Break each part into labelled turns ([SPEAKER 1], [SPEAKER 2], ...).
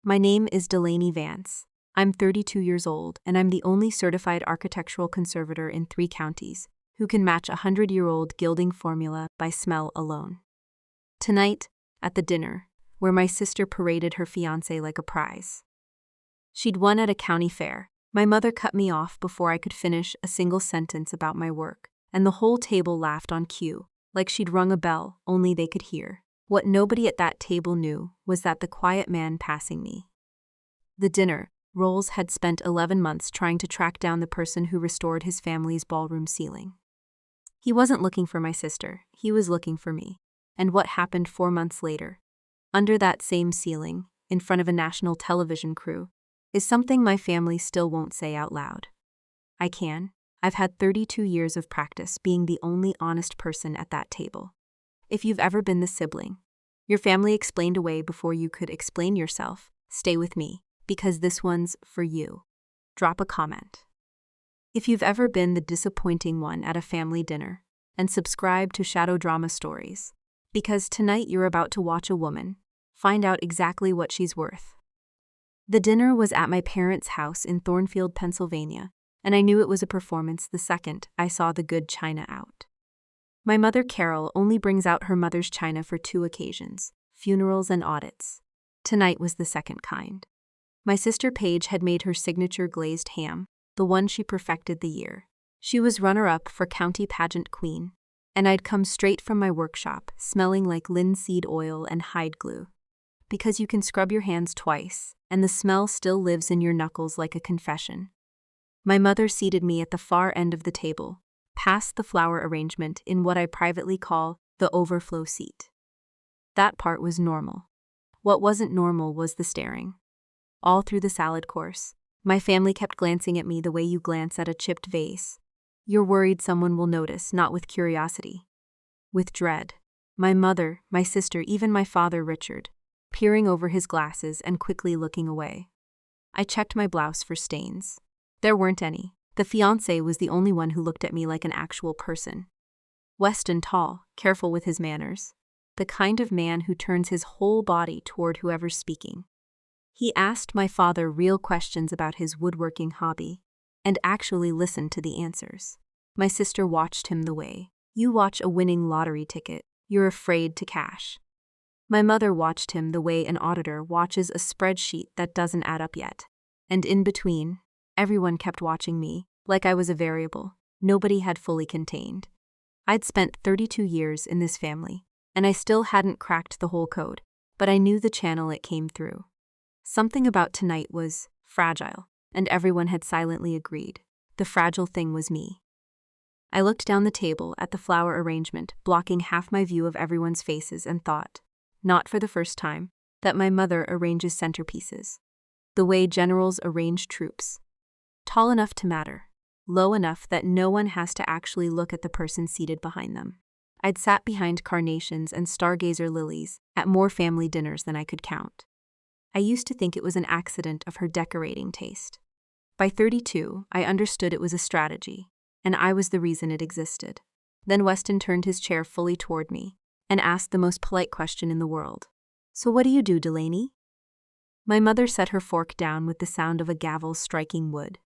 [SPEAKER 1] My name is Delaney Vance. I'm 32 years old, and I'm the only certified architectural conservator in 3 counties who can match a 100-year-old gilding formula by smell alone. Tonight, at the dinner, where my sister paraded her fiancé like a prize. She'd won at a county fair. My mother cut me off before I could finish a single sentence about my work, and the whole table laughed on cue, like she'd rung a bell, only they could hear. What nobody at that table knew was that the quiet man passing me. The dinner, Rolls had spent 11 months trying to track down the person who restored his family's ballroom ceiling. He wasn't looking for my sister, he was looking for me. And what happened 4 months later, under that same ceiling, in front of a national television crew, is something my family still won't say out loud. I can. I've had 32 years of practice being the only honest person at that table. If you've ever been the sibling your family explained away before you could explain yourself, stay with me, because this one's for you. Drop a comment. If you've ever been the disappointing one at a family dinner, and subscribe to Shadow Drama Stories, because tonight you're about to watch a woman find out exactly what she's worth. The dinner was at my parents' house in Thornfield, Pennsylvania, and I knew it was a performance the second I saw the good china out. My mother, Carol, only brings out her mother's china for 2 occasions, funerals and audits. Tonight was the second kind. My sister Paige had made her signature glazed ham, the one she perfected the year. She was runner-up for County Pageant Queen, and I'd come straight from my workshop, smelling like linseed oil and hide glue. Because you can scrub your hands twice, and the smell still lives in your knuckles like a confession. My mother seated me at the far end of the table, past the flower arrangement in what I privately call the overflow seat. That part was normal. What wasn't normal was the staring. All through the salad course, my family kept glancing at me the way you glance at a chipped vase. You're worried someone will notice, not with curiosity. With dread. My mother, my sister, even my father Richard, peering over his glasses and quickly looking away. I checked my blouse for stains. There weren't any. The fiancé was the only one who looked at me like an actual person. Weston tall, careful with his manners. The kind of man who turns his whole body toward whoever's speaking. He asked my father real questions about his woodworking hobby, and actually listened to the answers. My sister watched him the way you watch a winning lottery ticket you're afraid to cash. My mother watched him the way an auditor watches a spreadsheet that doesn't add up yet. And in between, everyone kept watching me, like I was a variable nobody had fully contained. I'd spent 32 years in this family, and I still hadn't cracked the whole code, but I knew the channel it came through. Something about tonight was fragile, and everyone had silently agreed. The fragile thing was me. I looked down the table at the flower arrangement, blocking half my view of everyone's faces, and thought, not for the first time, that my mother arranges centerpieces. The way generals arrange troops. Tall enough to matter, low enough that no one has to actually look at the person seated behind them. I'd sat behind carnations and stargazer lilies at more family dinners than I could count. I used to think it was an accident of her decorating taste. By 32, I understood it was a strategy, and I was the reason it existed. Then Weston turned his chair fully toward me and asked the most polite question in the world. So what do you do, Delaney? My mother set her fork down with the sound of a gavel striking wood.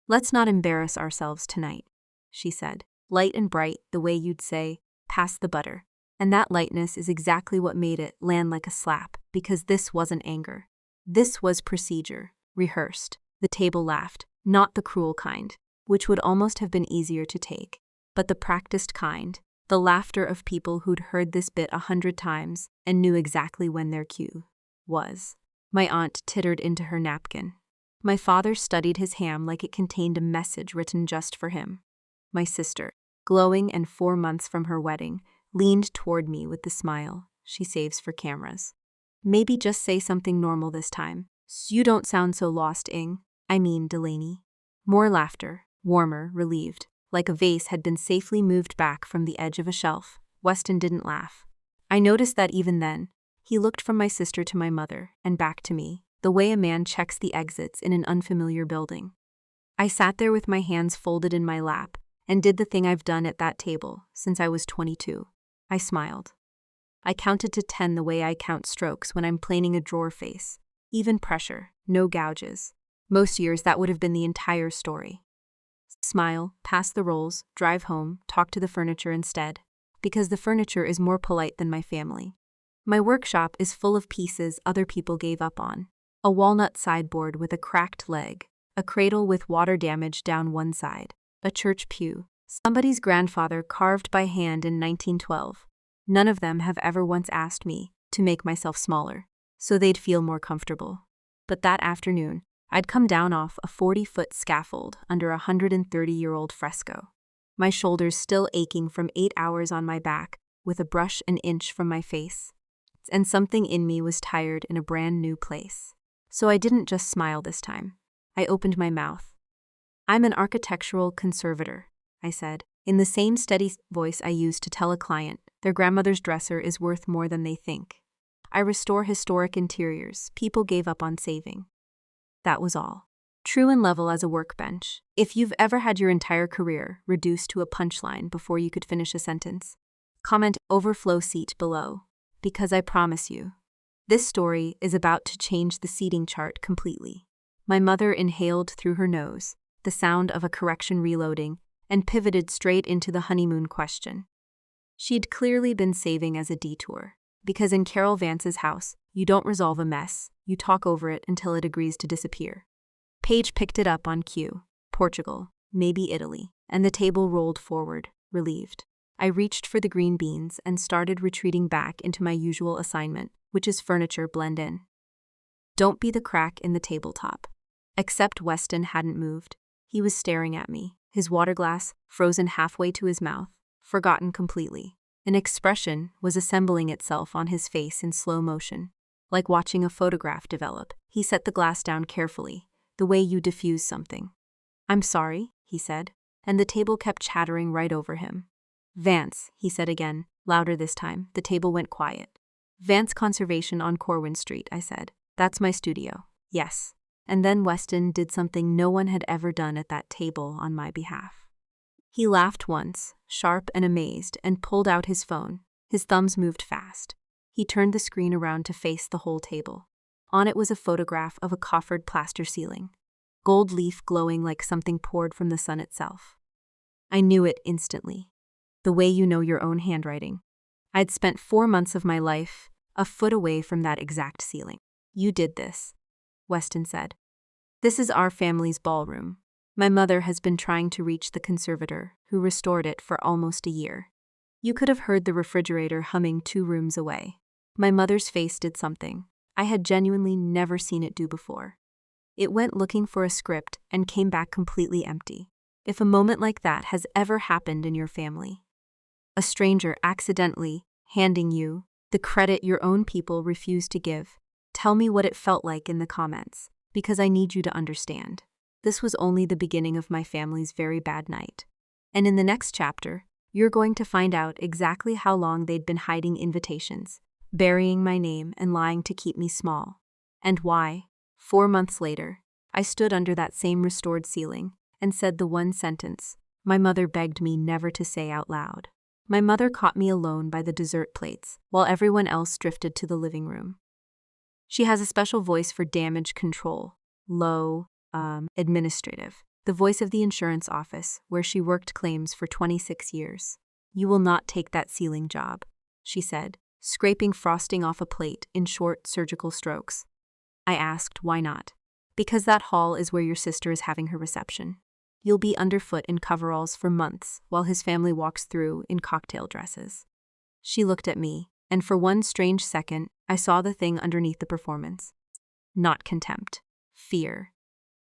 [SPEAKER 1] Let's not embarrass ourselves tonight, she said, light and bright, the way you'd say, pass the butter. And that lightness is exactly what made it land like a slap, because this wasn't anger. This was procedure, rehearsed. The table laughed, not the cruel kind, which would almost have been easier to take, but the practiced kind, the laughter of people who'd heard this bit 100 times and knew exactly when their cue was. My aunt tittered into her napkin. My father studied his ham like it contained a message written just for him. My sister, glowing and 4 months from her wedding, leaned toward me with the smile she saves for cameras. Maybe just say something normal this time. You don't sound so lost, Delaney. More laughter, warmer, relieved, like a vase had been safely moved back from the edge of a shelf. Weston didn't laugh. I noticed that even then. He looked from my sister to my mother and back to me, the way a man checks the exits in an unfamiliar building. I sat there with my hands folded in my lap and did the thing I've done at that table since I was 22. I smiled. I counted to 10 the way I count strokes when I'm planing a drawer face, Even pressure, no gouges. Most years that would have been the entire story. Smile, pass the rolls, drive home, talk to the furniture instead. Because the furniture is more polite than my family. My workshop is full of pieces other people gave up on. A walnut sideboard with a cracked leg, a cradle with water damage down one side, a church pew, somebody's grandfather carved by hand in 1912. None of them have ever once asked me to make myself smaller, so they'd feel more comfortable. But that afternoon, I'd come down off a 40-foot scaffold under a 130-year-old fresco. My shoulders still aching from 8 hours on my back, with a brush an inch from my face. And something in me was tired in a brand new place. So I didn't just smile this time. I opened my mouth. "I'm an architectural conservator," I said, in the same steady voice I used to tell a client their grandmother's dresser is worth more than they think. I restore historic interiors people gave up on saving. That was all. True and level as a workbench. If you've ever had your entire career reduced to a punchline before you could finish a sentence, comment "overflow seat" below, because I promise you, this story is about to change the seating chart completely. My mother inhaled through her nose, the sound of a correction reloading, and pivoted straight into the honeymoon question. She'd clearly been saving as a detour, because in Carol Vance's house, you don't resolve a mess, you talk over it until it agrees to disappear. Paige picked it up on cue. Portugal, maybe Italy, and the table rolled forward, relieved. I reached for the green beans and started retreating back into my usual assignment, which is furniture blend in. Don't be the crack in the tabletop. Except Weston hadn't moved. He was staring at me, his water glass frozen halfway to his mouth, forgotten completely. An expression was assembling itself on his face in slow motion. Like watching a photograph develop, he set the glass down carefully, the way you diffuse something. "I'm sorry," he said, and the table kept chattering right over him. "Vance," he said again, louder this time. The table went quiet. "Vance Conservation on Corwin Street," I said. "That's my studio." "Yes." And then Weston did something no one had ever done at that table on my behalf. He laughed once, sharp and amazed, and pulled out his phone. His thumbs moved fast. He turned the screen around to face the whole table. On it was a photograph of a coffered plaster ceiling, gold leaf glowing like something poured from the sun itself. I knew it instantly. The way you know your own handwriting. I'd spent 4 months of my life a foot away from that exact ceiling. "You did this," Weston said. "This is our family's ballroom. My mother has been trying to reach the conservator, who restored it for almost a year. You could have heard the refrigerator humming 2 rooms away. My mother's face did something I had genuinely never seen it do before. It went looking for a script and came back completely empty. If a moment like that has ever happened in your family, a stranger accidentally handing you the credit your own people refuse to give, tell me what it felt like in the comments, because I need you to understand. This was only the beginning of my family's very bad night. And in the next chapter, you're going to find out exactly how long they'd been hiding invitations, burying my name and lying to keep me small, and why, 4 months later, I stood under that same restored ceiling and said the one sentence my mother begged me never to say out loud. My mother caught me alone by the dessert plates, while everyone else drifted to the living room. She has a special voice for damage control, low, administrative, the voice of the insurance office, where she worked claims for 26 years. "You will not take that ceiling job," she said, scraping frosting off a plate in short surgical strokes. I asked, "Why not?" "Because that hall is where your sister is having her reception. You'll be underfoot in coveralls for months while his family walks through in cocktail dresses." She looked at me, and for one strange second, I saw the thing underneath the performance. Not contempt. Fear.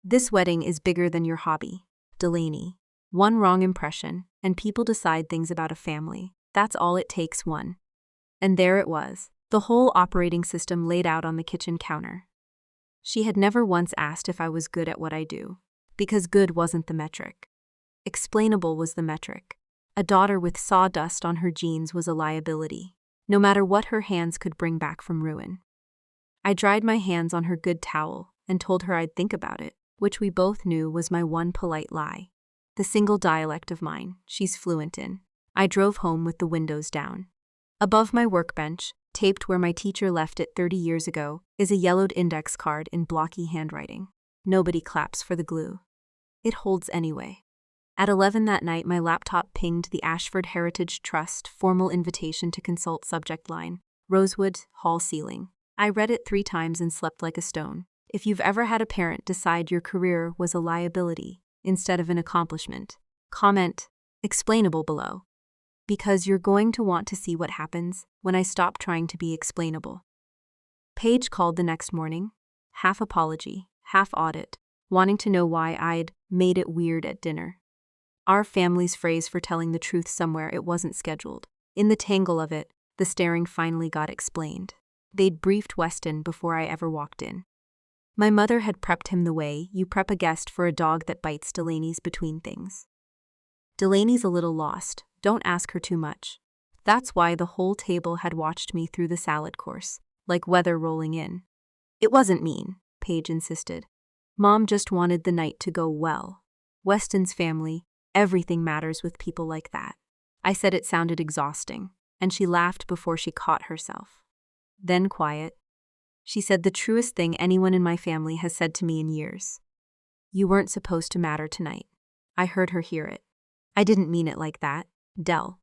[SPEAKER 1] "This wedding is bigger than your hobby, Delaney. One wrong impression, and people decide things about a family. That's all it takes, one." And there it was, the whole operating system laid out on the kitchen counter. She had never once asked if I was good at what I do, because good wasn't the metric. Explainable was the metric. A daughter with sawdust on her jeans was a liability, no matter what her hands could bring back from ruin. I dried my hands on her good towel and told her I'd think about it, which we both knew was my one polite lie. The single dialect of mine she's fluent in. I drove home with the windows down. Above my workbench, Taped where my teacher left it 30 years ago is a yellowed index card in blocky handwriting. Nobody claps for the glue. It holds anyway. At 11 that night, my laptop pinged the Ashford Heritage Trust formal invitation to consult subject line, Rosewood Hall ceiling. I read it 3 times and slept like a stone. If you've ever had a parent decide your career was a liability instead of an accomplishment, comment explainable below. Because you're going to want to see what happens when I stop trying to be explainable. Paige called the next morning, half apology, half audit, wanting to know why I'd made it weird at dinner. Our family's phrase for telling the truth somewhere it wasn't scheduled. In the tangle of it, the staring finally got explained. They'd briefed Weston before I ever walked in. My mother had prepped him the way you prep a guest for a dog that bites Delaney's between things. Delaney's a little lost, don't ask her too much. That's why the whole table had watched me through the salad course, like weather rolling in. It wasn't mean, Paige insisted. Mom just wanted the night to go well. Weston's family, everything matters with people like that. I said it sounded exhausting, and she laughed before she caught herself. Then quiet. She said the truest thing anyone in my family has said to me in years. You weren't supposed to matter tonight. I heard her hear it. I didn't mean it like that, Dell.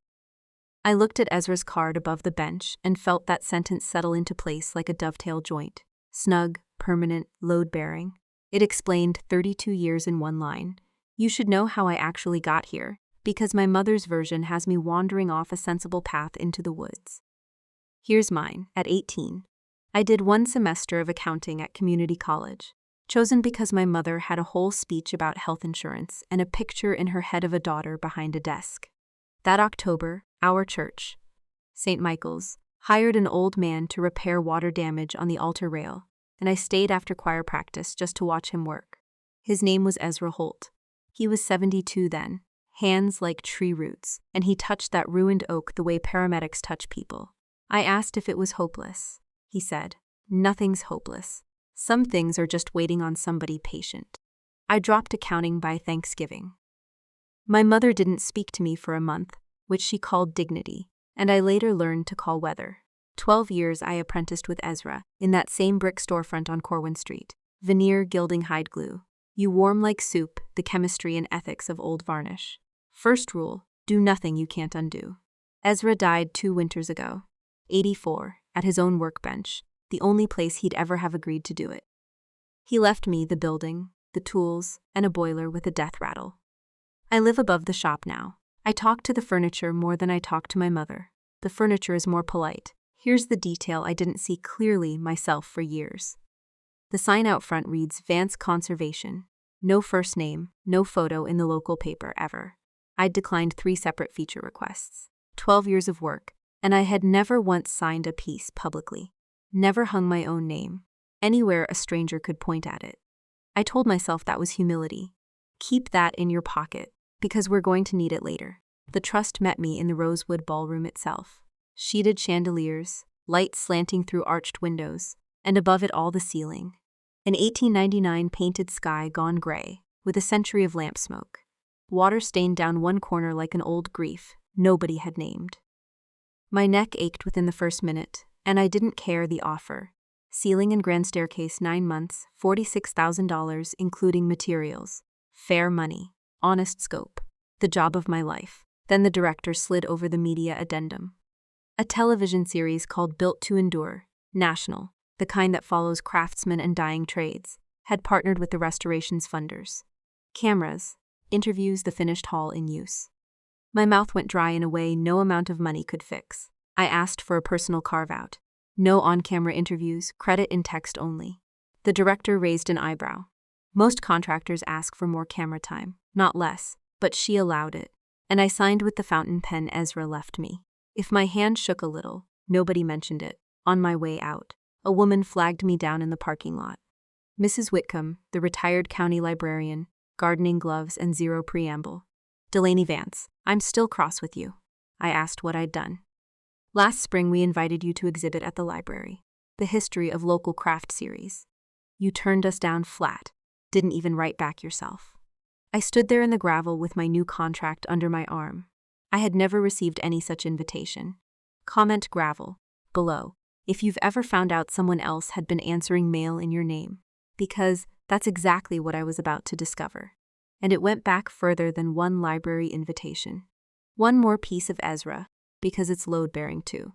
[SPEAKER 1] I looked at Ezra's card above the bench and felt that sentence settle into place like a dovetail joint. Snug, permanent, load-bearing. It explained 32 years in one line. You should know how I actually got here, because my mother's version has me wandering off a sensible path into the woods. Here's mine, at 18. I did 1 semester of accounting at community college, chosen because my mother had a whole speech about health insurance and a picture in her head of a daughter behind a desk. That October, our church, St. Michael's, hired an old man to repair water damage on the altar rail, and I stayed after choir practice just to watch him work. His name was Ezra Holt. He was 72 then, hands like tree roots, and he touched that ruined oak the way paramedics touch people. I asked if it was hopeless. He said, "Nothing's hopeless. Some things are just waiting on somebody patient." I dropped accounting by Thanksgiving. My mother didn't speak to me for a month, which she called dignity, and I later learned to call weather. 12 years I apprenticed with Ezra, in that same brick storefront on Corwin Street. Veneer gilding hide glue. You warm like soup, the chemistry and ethics of old varnish. First rule, do nothing you can't undo. Ezra died 2 winters ago, 84, at his own workbench, the only place he'd ever have agreed to do it. He left me the building, the tools, and a boiler with a death rattle. I live above the shop now. I talk to the furniture more than I talk to my mother. The furniture is more polite. Here's the detail I didn't see clearly myself for years. The sign out front reads Vance Conservation. No first name, no photo in the local paper ever. I'd declined 3 separate feature requests. 12 years of work, and I had never once signed a piece publicly. Never hung my own name, anywhere a stranger could point at it. I told myself that was humility. Keep that in your pocket, because we're going to need it later. The trust met me in the Rosewood ballroom itself. Sheeted chandeliers, light slanting through arched windows, and above it all the ceiling. An 1899 painted sky gone gray, with a century of lamp smoke. Water stained down one corner like an old grief nobody had named. My neck ached within the first minute, and I didn't care the offer. Ceiling and grand staircase 9 months, $46,000 including materials. Fair money, honest scope. The job of my life. Then the director slid over the media addendum. A television series called Built to Endure, national, the kind that follows craftsmen and dying trades, had partnered with the restoration's funders. Cameras, interviews, the finished hall in use. My mouth went dry in a way no amount of money could fix. I asked for a personal carve-out. No on-camera interviews, credit in text only. The director raised an eyebrow. Most contractors ask for more camera time, not less, but she allowed it, and I signed with the fountain pen Ezra left me. If my hand shook a little, nobody mentioned it. On my way out, a woman flagged me down in the parking lot. Mrs. Whitcomb, the retired county librarian, gardening gloves and zero preamble. Delaney Vance, I'm still cross with you. I asked what I'd done. Last spring we invited you to exhibit at the library. The History of Local Craft series. You turned us down flat. Didn't even write back yourself. I stood there in the gravel with my new contract under my arm. I had never received any such invitation. Comment gravel, below, if you've ever found out someone else had been answering mail in your name, because that's exactly what I was about to discover. And it went back further than one library invitation. One more piece of Ezra, because it's load-bearing too.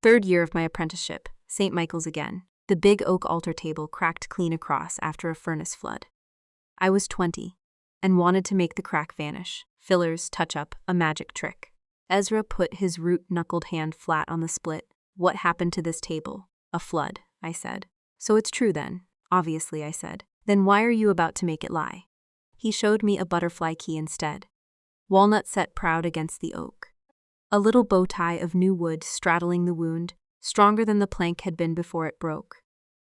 [SPEAKER 1] Third year of my apprenticeship, St. Michael's again. The big oak altar table cracked clean across after a furnace flood. I was 20 and wanted to make the crack vanish. Fillers, touch-up, a magic trick. Ezra put his root-knuckled hand flat on the split. What happened to this table? A flood, I said. So it's true then. Obviously, I said. Then why are you about to make it lie? He showed me a butterfly key instead. Walnut set proud against the oak. A little bow tie of new wood straddling the wound, stronger than the plank had been before it broke.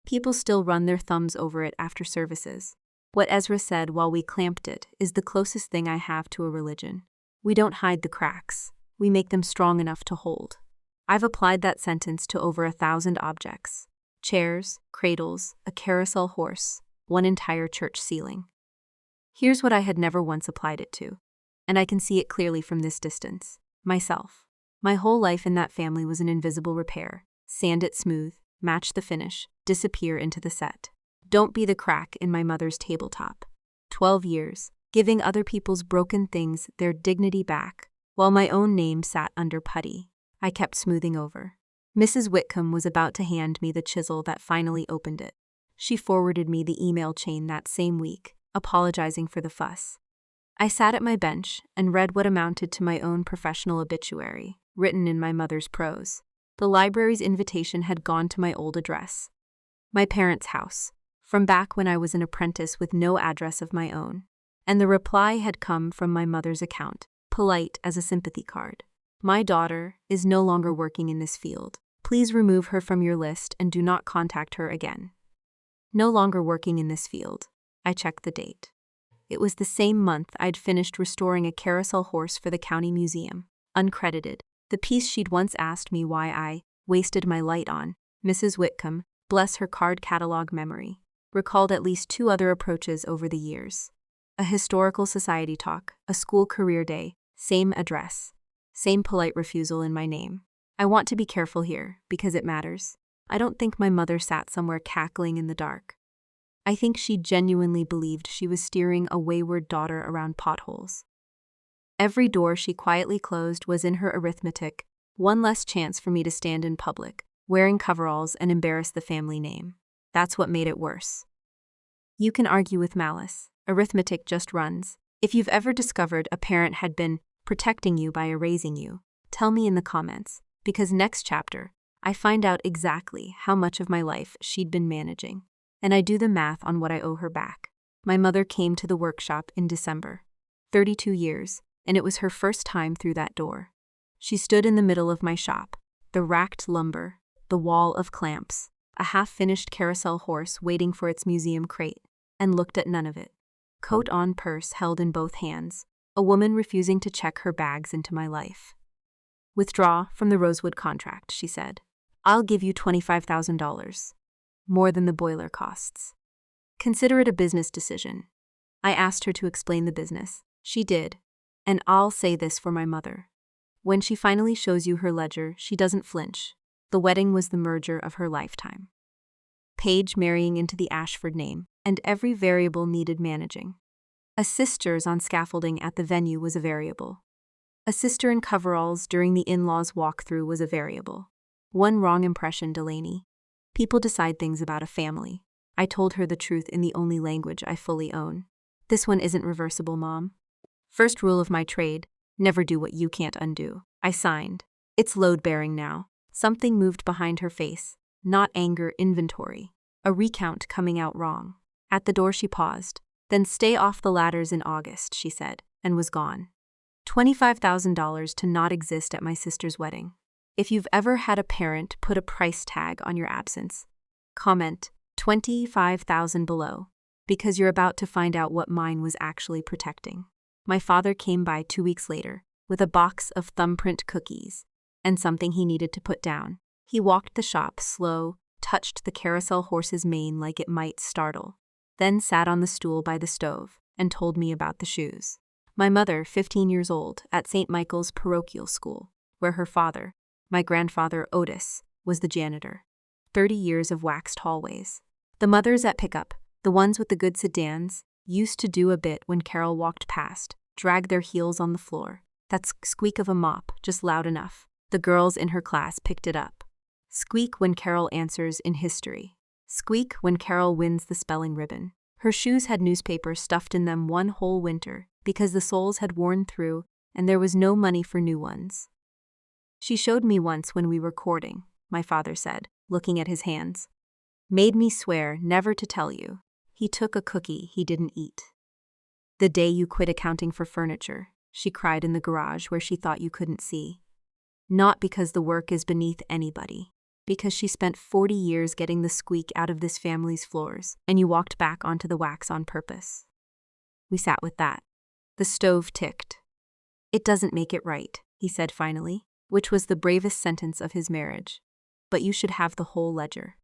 [SPEAKER 1] People still run their thumbs over it after services. What Ezra said while we clamped it is the closest thing I have to a religion. We don't hide the cracks. We make them strong enough to hold. I've applied that sentence to over 1,000 objects. Chairs, cradles, a carousel horse, one entire church ceiling. Here's what I had never once applied it to, and I can see it clearly from this distance. Myself. My whole life in that family was an invisible repair. Sand it smooth, match the finish, disappear into the set. Don't be the crack in my mother's tabletop. 12 years, giving other people's broken things their dignity back, while my own name sat under putty. I kept smoothing over. Mrs. Whitcomb was about to hand me the chisel that finally opened it. She forwarded me the email chain that same week, apologizing for the fuss. I sat at my bench and read what amounted to my own professional obituary, written in my mother's prose. The library's invitation had gone to my old address. My parents' house, from back when I was an apprentice with no address of my own. And the reply had come from my mother's account, polite as a sympathy card. My daughter is no longer working in this field. Please remove her from your list and do not contact her again. No longer working in this field. I checked the date. It was the same month I'd finished restoring a carousel horse for the county museum, uncredited, the piece she'd once asked me why I wasted my light on. Mrs. Whitcomb, bless her card catalog memory, recalled at least 2 other approaches over the years. A historical society talk, a school career day, same address, same polite refusal in my name. I want to be careful here, because it matters. I don't think my mother sat somewhere cackling in the dark. I think she genuinely believed she was steering a wayward daughter around potholes. Every door she quietly closed was in her arithmetic, one less chance for me to stand in public, wearing coveralls and embarrass the family name. That's what made it worse. You can argue with malice. Arithmetic just runs. If you've ever discovered a parent had been protecting you by erasing you, tell me in the comments, because next chapter, I find out exactly how much of my life she'd been managing. And I do the math on what I owe her back. My mother came to the workshop in December. 32 years, and it was her first time through that door. She stood in the middle of my shop, the racked lumber, the wall of clamps, a half-finished carousel horse waiting for its museum crate, and looked at none of it. Coat on, purse held in both hands, a woman refusing to check her bags into my life. Withdraw from the Rosewood contract, she said. I'll give you $25,000. More than the boiler costs. Consider it a business decision. I asked her to explain the business. She did. And I'll say this for my mother. When she finally shows you her ledger, she doesn't flinch. The wedding was the merger of her lifetime. Paige marrying into the Ashford name, and every variable needed managing. A sister's on scaffolding at the venue was a variable. A sister in coveralls during the in-laws walkthrough was a variable. One wrong impression, Delaney. People decide things about a family. I told her the truth in the only language I fully own. This one isn't reversible, Mom. First rule of my trade, never do what you can't undo. I signed. It's load-bearing now. Something moved behind her face. Not anger, inventory. A recount coming out wrong. At the door she paused. Then stay off the ladders in August, she said, and was gone. $25,000 to not exist at my sister's wedding. If you've ever had a parent put a price tag on your absence, comment 25,000 below, because you're about to find out what mine was actually protecting. My father came by 2 weeks later with a box of thumbprint cookies and something he needed to put down. He walked the shop slow, touched the carousel horse's mane like it might startle, then sat on the stool by the stove and told me about the shoes. My mother, 15 years old, at St. Michael's parochial school, where her father, my grandfather Otis, was the janitor. 30 years of waxed hallways. The mothers at pickup, the ones with the good sedans, used to do a bit when Carol walked past, drag their heels on the floor. That squeak of a mop, just loud enough. The girls in her class picked it up. Squeak when Carol answers in history. Squeak when Carol wins the spelling ribbon. Her shoes had newspaper stuffed in them one whole winter because the soles had worn through and there was no money for new ones. She showed me once when we were courting, my father said, looking at his hands. Made me swear never to tell you. He took a cookie he didn't eat. The day you quit accounting for furniture, she cried in the garage where she thought you couldn't see. Not because the work is beneath anybody, because she spent 40 years getting the squeak out of this family's floors, and you walked back onto the wax on purpose. We sat with that. The stove ticked. It doesn't make it right, he said finally, which was the bravest sentence of his marriage. But you should have the whole ledger.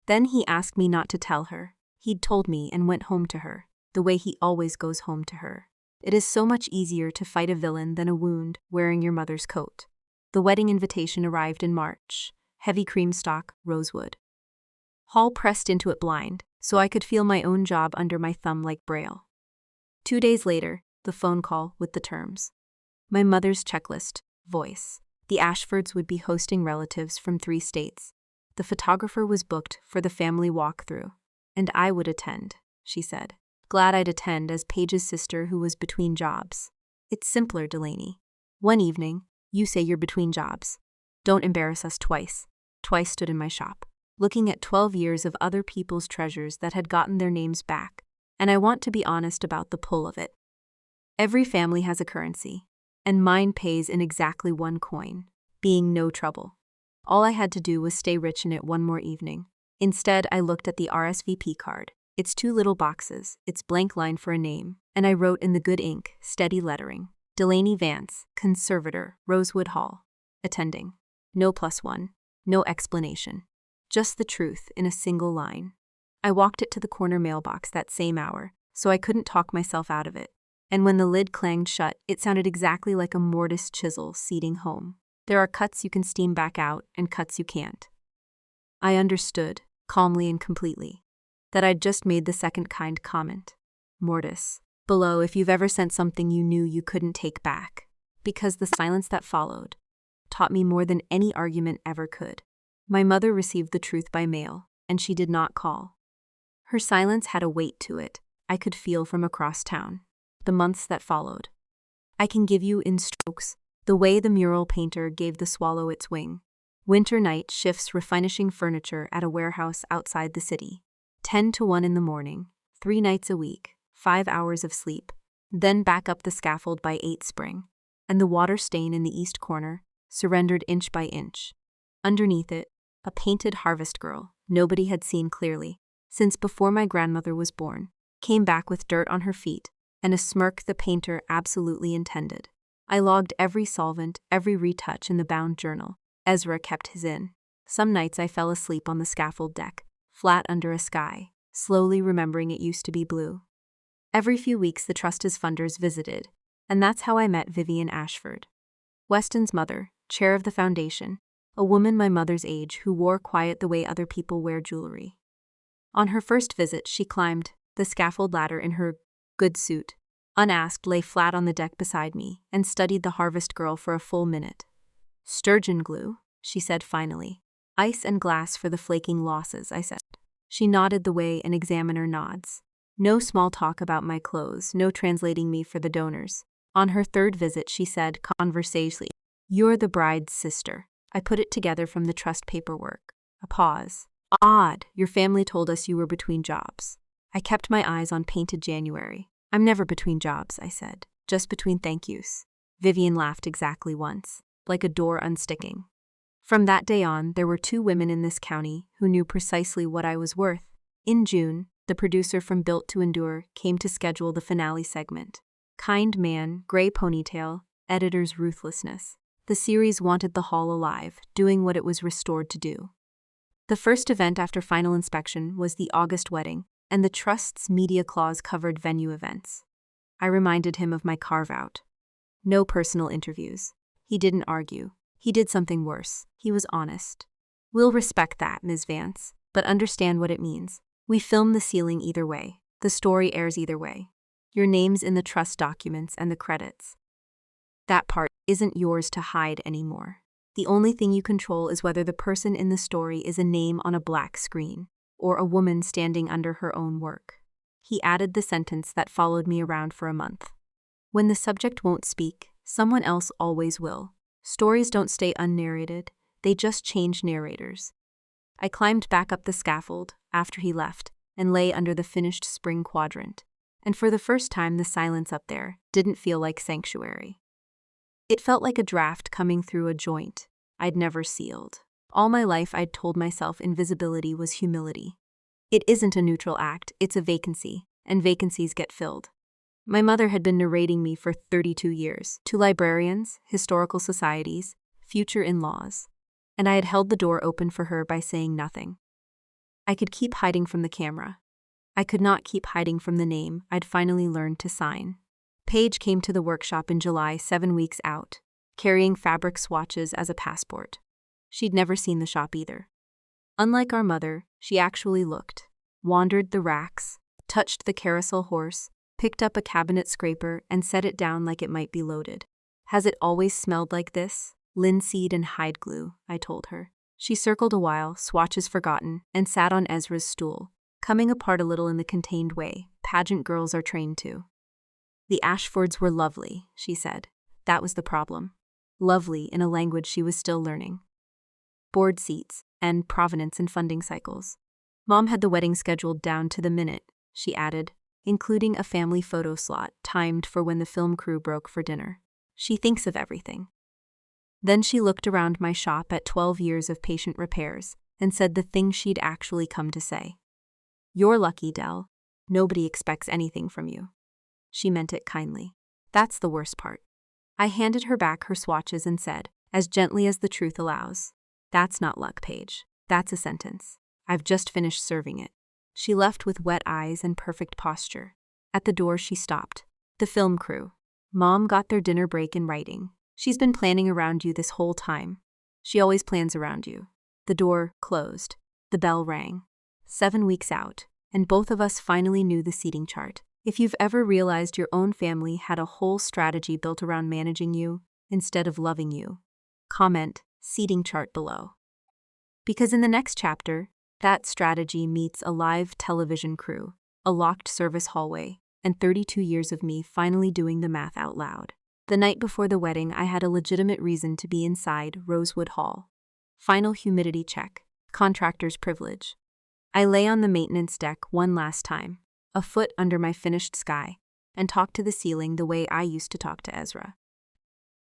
[SPEAKER 1] Then he asked me not to tell her. He'd told me and went home to her, the way he always goes home to her. It is so much easier to fight a villain than a wound wearing your mother's coat. The wedding invitation arrived in March. Heavy cream stock, rosewood. Hall pressed into it blind, so I could feel my own job under my thumb like Braille. 2 days later, the phone call with the terms. My mother's checklist, voice. The Ashfords would be hosting relatives from 3 states. The photographer was booked for the family walkthrough, and I would attend, she said. Glad I'd attend as Paige's sister who was between jobs. It's simpler, Delaney. One evening, you say you're between jobs. Don't embarrass us twice. Twice stood in my shop, looking at 12 years of other people's treasures that had gotten their names back, and I want to be honest about the pull of it. Every family has a currency, and mine pays in exactly 1 coin, being no trouble. All I had to do was stay rich in it one more evening. Instead, I looked at the RSVP card. It's 2 little boxes, its blank line for a name, and I wrote in the good ink, steady lettering, Delaney Vance, conservator, Rosewood Hall, attending. No +1, no explanation. Just the truth in a single line. I walked it to the corner mailbox that same hour, so I couldn't talk myself out of it. And when the lid clanged shut, it sounded exactly like a mortise chisel seating home. There are cuts you can steam back out and cuts you can't. I understood, calmly and completely, that I'd just made the second kind comment. Mortise. Below if you've ever sent something you knew you couldn't take back. Because the silence that followed taught me more than any argument ever could. My mother received the truth by mail, and she did not call. Her silence had a weight to it I could feel from across town. The months that followed. I can give you in strokes the way the mural painter gave the swallow its wing. Winter night shifts refinishing furniture at a warehouse outside the city. 10 to 1 in the morning, 3 nights a week, 5 hours of sleep, then back up the scaffold by 8 spring, and the water stain in the east corner, surrendered inch by inch. Underneath it, a painted harvest girl nobody had seen clearly, since before my grandmother was born, came back with dirt on her feet, and a smirk the painter absolutely intended. I logged every solvent, every retouch in the bound journal. Ezra kept his in. Some nights I fell asleep on the scaffold deck, flat under a sky, slowly remembering it used to be blue. Every few weeks the Trust's funders visited, and that's how I met Vivian Ashford. Weston's mother, chair of the foundation, a woman my mother's age who wore quiet the way other people wear jewelry. On her first visit, she climbed the scaffold ladder in her good suit, unasked lay flat on the deck beside me, and studied the harvest girl for a full minute. Sturgeon glue, she said finally. Ice and glass for the flaking losses, I said. She nodded the way an examiner nods. No small talk about my clothes, no translating me for the donors. On her third visit, she said conversationally, "You're the bride's sister." I put it together from the trust paperwork. A pause. "Odd, your family told us you were between jobs." I kept my eyes on painted January. "I'm never between jobs," I said. "Just between thank yous." Vivian laughed exactly once, like a door unsticking. From that day on, there were 2 women in this county who knew precisely what I was worth. In June, the producer from Built to Endure came to schedule the finale segment. Kind man, gray ponytail, editor's ruthlessness. The series wanted the hall alive, doing what it was restored to do. The first event after final inspection was the August wedding, and the Trust's media clause covered venue events. I reminded him of my carve-out. No personal interviews. He didn't argue. He did something worse. He was honest. We'll respect that, Ms. Vance, but understand what it means. We film the ceiling either way. The story airs either way. Your name's in the trust documents and the credits. That part isn't yours to hide anymore. The only thing you control is whether the person in the story is a name on a black screen or a woman standing under her own work. He added the sentence that followed me around for a month. When the subject won't speak, someone else always will. Stories don't stay unnarrated, they just change narrators. I climbed back up the scaffold after he left and lay under the finished spring quadrant, and for the first time the silence up there didn't feel like sanctuary. It felt like a draft coming through a joint I'd never sealed. All my life I'd told myself invisibility was humility. It isn't a neutral act, it's a vacancy, and vacancies get filled. My mother had been narrating me for 32 years, to librarians, historical societies, future in-laws, and I had held the door open for her by saying nothing. I could keep hiding from the camera. I could not keep hiding from the name I'd finally learned to sign. Paige came to the workshop in July, 7 weeks out, carrying fabric swatches as a passport. She'd never seen the shop either. Unlike our mother, she actually looked, wandered the racks, touched the carousel horse, picked up a cabinet scraper and set it down like it might be loaded. Has it always smelled like this? Linseed and hide glue, I told her. She circled a while, swatches forgotten, and sat on Ezra's stool, coming apart a little in the contained way pageant girls are trained to. The Ashfords were lovely, she said. That was the problem. Lovely in a language she was still learning. Board seats, and provenance and funding cycles. Mom had the wedding scheduled down to the minute, she added, including a family photo slot timed for when the film crew broke for dinner. She thinks of everything. Then she looked around my shop at 12 years of patient repairs and said the thing she'd actually come to say. You're lucky, Dell. Nobody expects anything from you. She meant it kindly. That's the worst part. I handed her back her swatches and said, as gently as the truth allows, that's not luck, Paige. That's a sentence. I've just finished serving it. She left with wet eyes and perfect posture. At the door she stopped. The film crew. Mom got their dinner break in writing. She's been planning around you this whole time. She always plans around you. The door closed. The bell rang. 7 weeks out, and both of us finally knew the seating chart. If you've ever realized your own family had a whole strategy built around managing you instead of loving you, comment seating chart below. Because in the next chapter, that strategy meets a live television crew, a locked service hallway, and 32 years of me finally doing the math out loud. The night before the wedding, I had a legitimate reason to be inside Rosewood Hall. Final humidity check, contractor's privilege. I lay on the maintenance deck one last time, a foot under my finished sky, and talked to the ceiling the way I used to talk to Ezra.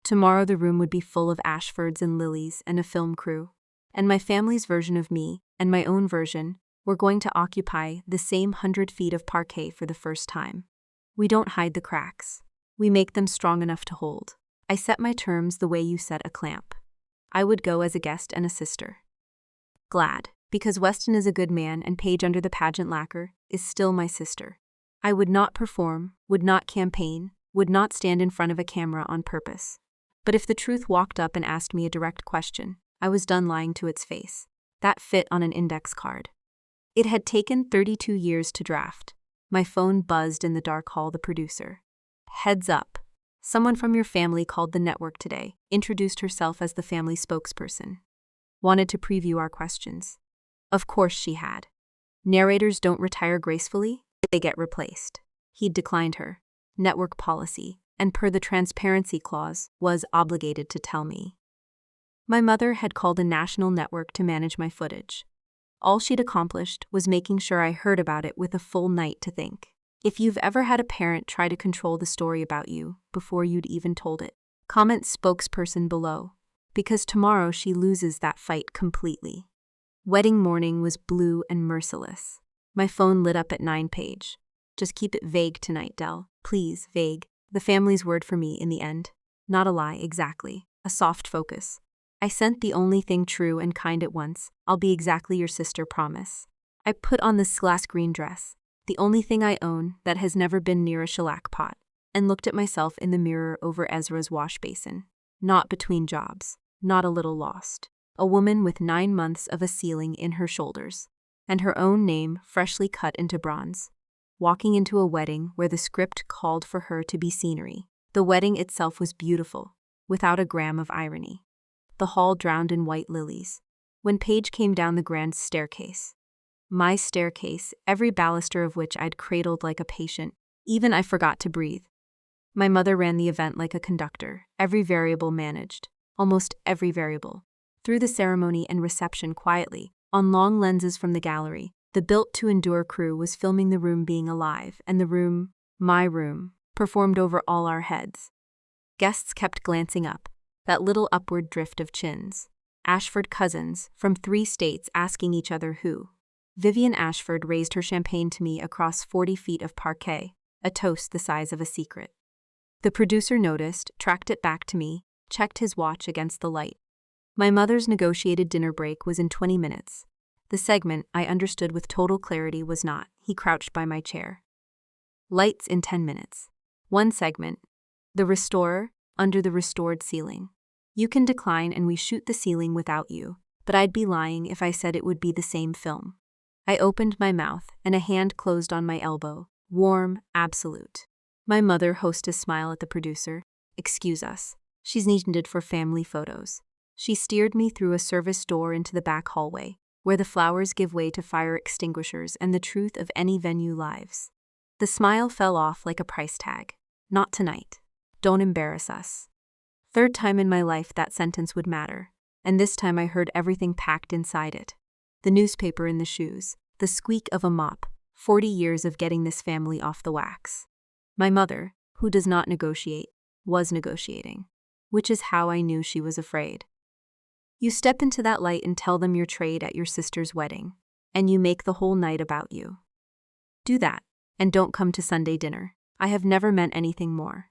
[SPEAKER 1] Tomorrow the room would be full of Ashfords and Lilies and a film crew, and my family's version of me and my own version were going to occupy the same 100 feet of parquet for the first time. We don't hide the cracks. We make them strong enough to hold. I set my terms the way you set a clamp. I would go as a guest and a sister. Glad, because Weston is a good man and Paige under the pageant lacquer is still my sister. I would not perform, would not campaign, would not stand in front of a camera on purpose. But if the truth walked up and asked me a direct question, I was done lying to its face. That fit on an index card. It had taken 32 years to draft. My phone buzzed in the dark hall, the producer. Heads up. Someone from your family called the network today, introduced herself as the family spokesperson. Wanted to preview our questions. Of course she had. Narrators don't retire gracefully, they get replaced. He'd declined her. Network policy, and per the transparency clause, was obligated to tell me. My mother had called a national network to manage my footage. All she'd accomplished was making sure I heard about it with a full night to think. If you've ever had a parent try to control the story about you before you'd even told it, comment spokesperson below, because tomorrow she loses that fight completely. Wedding morning was blue and merciless. My phone lit up at 9 Paige. Just keep it vague tonight, Dell. Please, vague. The family's word for me in the end. Not a lie, exactly. A soft focus. I sent the only thing true and kind at once. I'll be exactly your sister, promise. I put on this glass green dress, the only thing I own that has never been near a shellac pot, and looked at myself in the mirror over Ezra's wash basin. Not between jobs. Not a little lost. a woman with 9 months of a ceiling in her shoulders, and her own name freshly cut into bronze, walking into a wedding where the script called for her to be scenery. The wedding itself was beautiful, without a gram of irony. The hall drowned in white lilies. When Paige came down the grand staircase, my staircase, every baluster of which I'd cradled like a patient, even I forgot to breathe. My mother ran the event like a conductor, every variable managed, almost every variable. Through the ceremony and reception quietly, on long lenses from the gallery, the built-to-endure crew was filming the room being alive, and the room, my room, performed over all our heads. Guests kept glancing up, that little upward drift of chins. Ashford cousins, from 3 states asking each other who. Vivian Ashford raised her champagne to me across 40 feet of parquet, a toast the size of a secret. The producer noticed, tracked it back to me, checked his watch against the light. My mother's negotiated dinner break was in 20 minutes. The segment, I understood with total clarity, was not. He crouched by my chair. Lights in 10 minutes. One segment. The restorer, under the restored ceiling. You can decline and we shoot the ceiling without you, but I'd be lying if I said it would be the same film. I opened my mouth, and a hand closed on my elbow. Warm, absolute. My mother, hostess, smiled at the producer. Excuse us. She's needed for family photos. She steered me through a service door into the back hallway, where the flowers give way to fire extinguishers and the truth of any venue lives. The smile fell off like a price tag. Not tonight. Don't embarrass us. 3rd time in my life that sentence would matter, and this time I heard everything packed inside it. The newspaper in the shoes, the squeak of a mop, 40 years of getting this family off the wax. My mother, who does not negotiate, was negotiating, which is how I knew she was afraid. You step into that light and tell them your trade at your sister's wedding, and you make the whole night about you. Do that, and don't come to Sunday dinner. I have never meant anything more.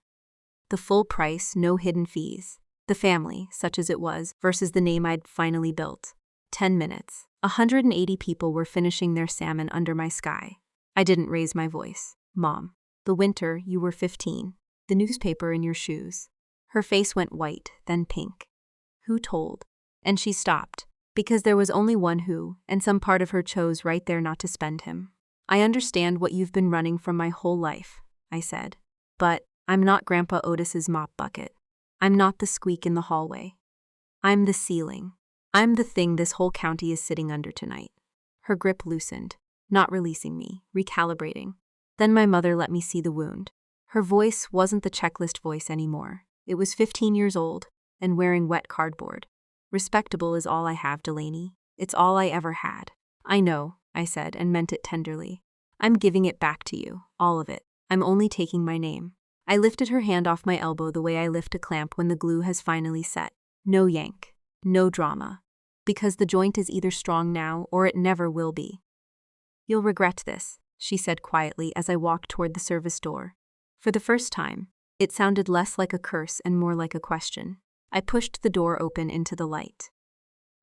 [SPEAKER 1] The full price, no hidden fees. The family, such as it was, versus the name I'd finally built. 10 minutes. 180 people were finishing their salmon under my sky. I didn't raise my voice. Mom. The winter, you were 15. The newspaper in your shoes. Her face went white, then pink. Who told? And she stopped, because there was only one who, and some part of her chose right there not to spend him. I understand what you've been running from my whole life, I said. But I'm not Grandpa Otis's mop bucket. I'm not the squeak in the hallway. I'm the ceiling. I'm the thing this whole county is sitting under tonight. Her grip loosened, not releasing me, recalibrating. Then my mother let me see the wound. Her voice wasn't the checklist voice anymore. It was 15 years old and wearing wet cardboard. Respectable is all I have, Delaney. It's all I ever had. I know, I said, and meant it tenderly. I'm giving it back to you, all of it. I'm only taking my name. I lifted her hand off my elbow the way I lift a clamp when the glue has finally set. No yank. No drama. Because the joint is either strong now or it never will be. You'll regret this, she said quietly as I walked toward the service door. For the first time, it sounded less like a curse and more like a question. I pushed the door open into the light.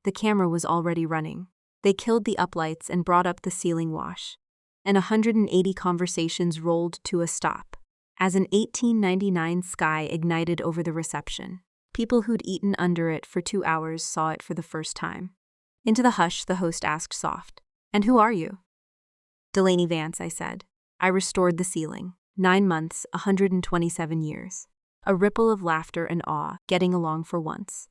[SPEAKER 1] The camera was already running. They killed the uplights and brought up the ceiling wash. And 180 conversations rolled to a stop, as an 1899 sky ignited over the reception. People who'd eaten under it for 2 hours saw it for the first time. Into the hush, the host asked soft, "And who are you?" Delaney Vance, I said. I restored the ceiling. 9 months, 127 years. A ripple of laughter and awe, getting along for once.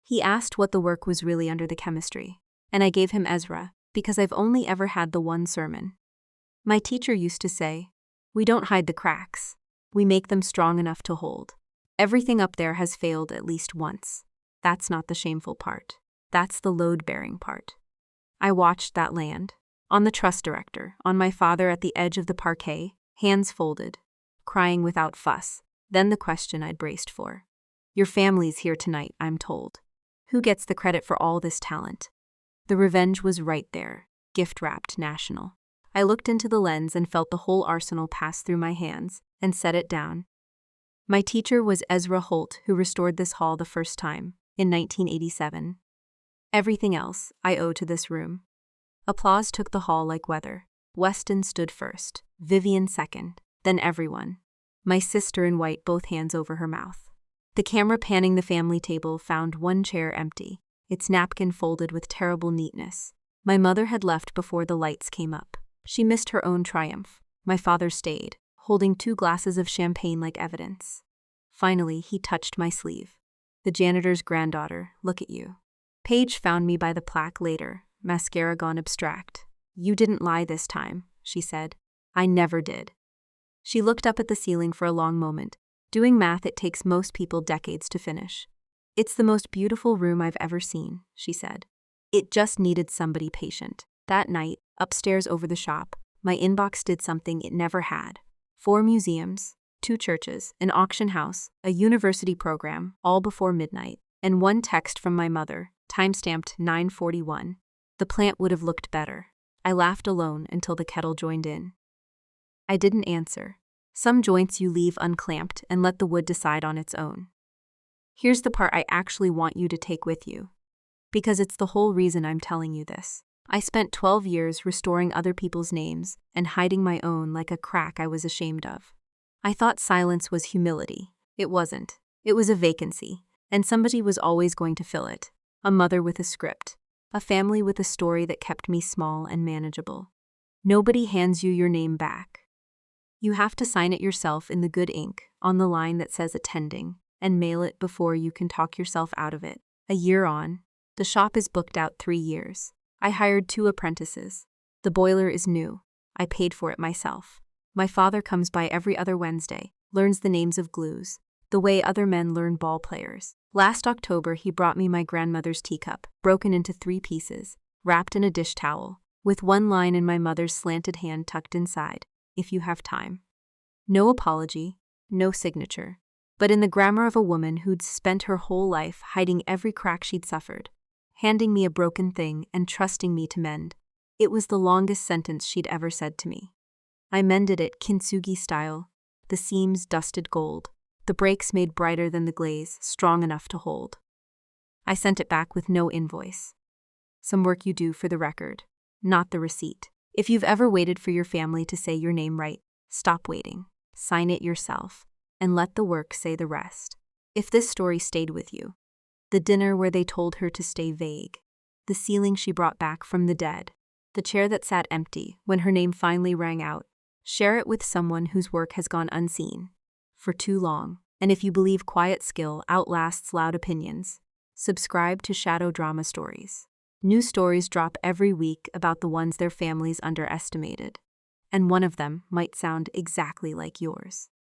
[SPEAKER 1] He asked what the work was really under the chemistry, and I gave him Ezra, because I've only ever had the one sermon. My teacher used to say, "We don't hide the cracks. We make them strong enough to hold. Everything up there has failed at least once. That's not the shameful part. That's the load-bearing part." I watched that land. On the trust director, on my father at the edge of the parquet, hands folded, crying without fuss. Then the question I'd braced for. Your family's here tonight, I'm told. Who gets the credit for all this talent? The revenge was right there, gift-wrapped national. I looked into the lens and felt the whole arsenal pass through my hands and set it down. My teacher was Ezra Holt, who restored this hall the first time, in 1987. Everything else I owe to this room. Applause took the hall like weather. Weston stood first, Vivian second, then everyone. My sister in white, both hands over her mouth. The camera panning the family table found one chair empty. its napkin folded with terrible neatness. My mother had left before the lights came up. She missed her own triumph. My father stayed, holding 2 glasses of champagne like evidence. Finally, he touched my sleeve. The janitor's granddaughter, look at you. Paige found me by the plaque later, mascara gone abstract. You didn't lie this time, she said. I never did. She looked up at the ceiling for a long moment. Doing math, it takes most people decades to finish. It's the most beautiful room I've ever seen, she said. It just needed somebody patient. That night, upstairs over the shop, my inbox did something it never had. 4 museums, 2 churches, an auction house, a university program, all before midnight, and 1 text from my mother, timestamped 9:41. The plant would have looked better. I laughed alone until the kettle joined in. I didn't answer. Some joints you leave unclamped and let the wood decide on its own. Here's the part I actually want you to take with you, because it's the whole reason I'm telling you this. I spent 12 years restoring other people's names and hiding my own like a crack I was ashamed of. I thought silence was humility. It wasn't. It was a vacancy, and somebody was always going to fill it. A mother with a script. A family with a story that kept me small and manageable. Nobody hands you your name back. You have to sign it yourself in the good ink, on the line that says attending, and mail it before you can talk yourself out of it. A year on, the shop is booked out 3 years. I hired 2 apprentices. The boiler is new. I paid for it myself. My father comes by every other Wednesday, learns the names of glues, the way other men learn ball players. Last October, he brought me my grandmother's teacup, broken into 3 pieces, wrapped in a dish towel, with 1 line in my mother's slanted hand tucked inside, if you have time. No apology, no signature, but in the grammar of a woman who'd spent her whole life hiding every crack she'd suffered, handing me a broken thing and trusting me to mend. It was the longest sentence she'd ever said to me. I mended it kintsugi style, the seams dusted gold, the breaks made brighter than the glaze, strong enough to hold. I sent it back with no invoice. Some work you do for the record, not the receipt. If you've ever waited for your family to say your name right, stop waiting. Sign it yourself, and let the work say the rest. If this story stayed with you, the dinner where they told her to stay vague, the ceiling she brought back from the dead, the chair that sat empty when her name finally rang out, share it with someone whose work has gone unseen for too long. And if you believe quiet skill outlasts loud opinions, subscribe to Shadow Drama Stories. New stories drop every week about the ones their families underestimated, and one of them might sound exactly like yours.